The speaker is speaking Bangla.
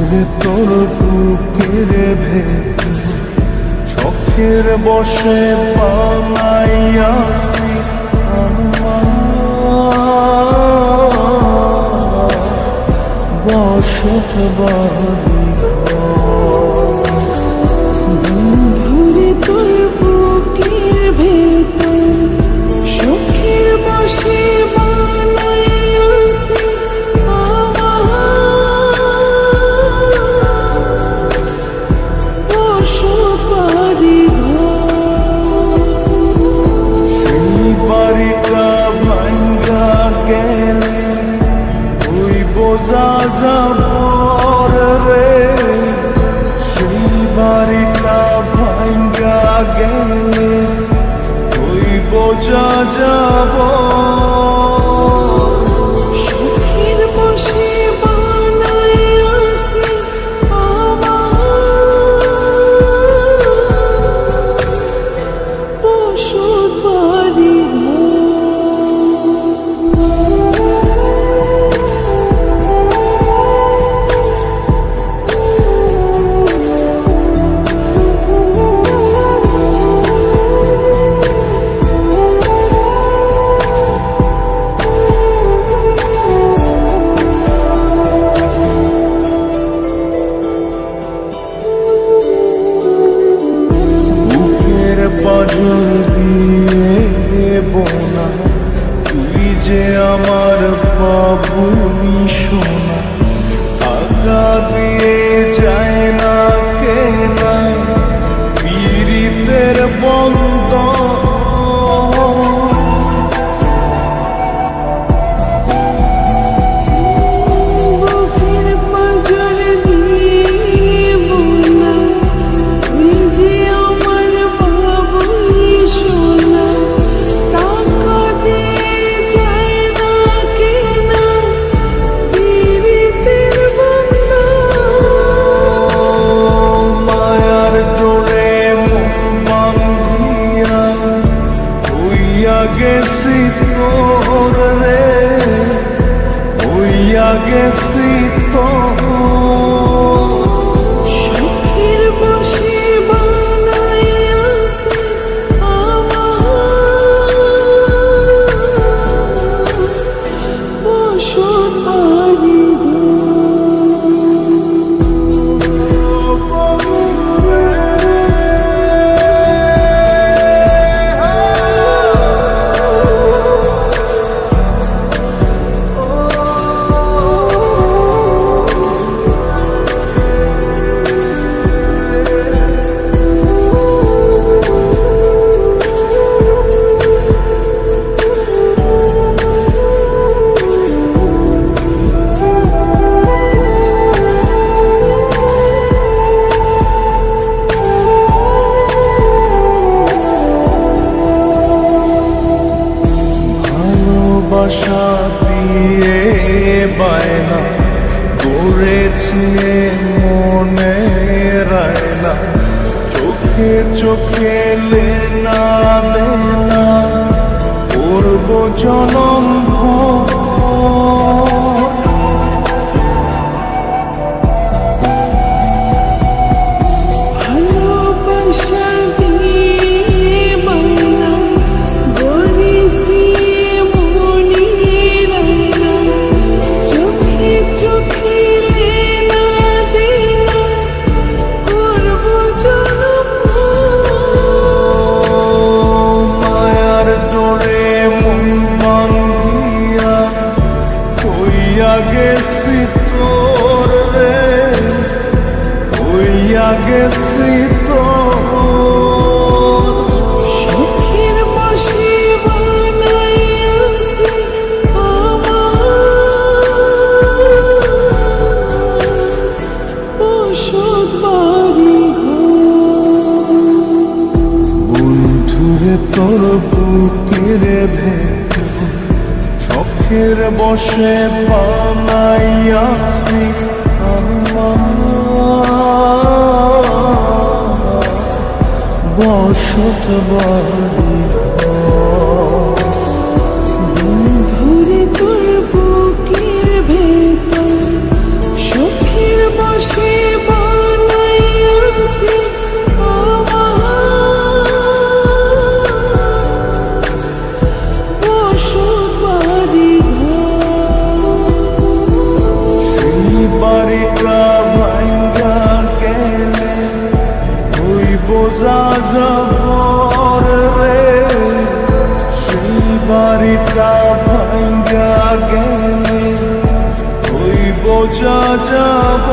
বন্ধুরে তোর বুকের ভেতর শখের বসে পালাইয়াছি বসত বাড়ি বন্ধুরে তোর বুকের ভেতর শখের বসে বানাইয়াছি বসত বাড়ি সেই বাড়িটা ভাঙ্গা গেলে ওই বোঝা যাবর রে সেই বাড়িটা ভাঙ্গা গেলে ওই বোঝা যাব শখের বসে বানাইয়াছি বসত বাড়ি পাজল দিয়ে বোনা তুই যে আমার বাবুনি সোনা আগা দিয়ে যায় না কেনা পীড়িতের বন্ধ বুকের পাঁজর দিয়ে বোনা তুই যে আমার বাবুই সোনা টাকা দিয়ে যায় না কেনা পীড়িতের বন্ধা মায়ার ডোরে বান্ধিয়া হইয়া গেছি তোর রে হইয়া গেছি তোর শখের বসে বানাইয়াছি বসত বাড়ি ভালোবাসা দিয়ে বায়না করেছি মনে রায়না চোখে চোখে লেনা দেনা করব জনম ভর ভালোবাসা দিয়ে বানা গড়েছি মনের আয়না চোখে চোখে লেনা দেনা করব জনম মায়ার ডোরে মন বান্ধিয়া হইয়া গেছি তোর রে হইয়া গেছি তোর শখের বসে বানাইয়াছি বসত বাড়ি বন্ধুরে তোর বুকের ভেতর শখের বসে পালাইয়াছি বসত বাড়ি বন্ধুরে তোর বুকের ভেতর শখের বসে বানাইয়াছি বসত বাড়ি সেই বাড়িটা ভাঙ্গা গেলে ওই বোঝা যাবর রে, সেই বাড়িটা ভাঙ্গা গেলে ওই বোঝা যাব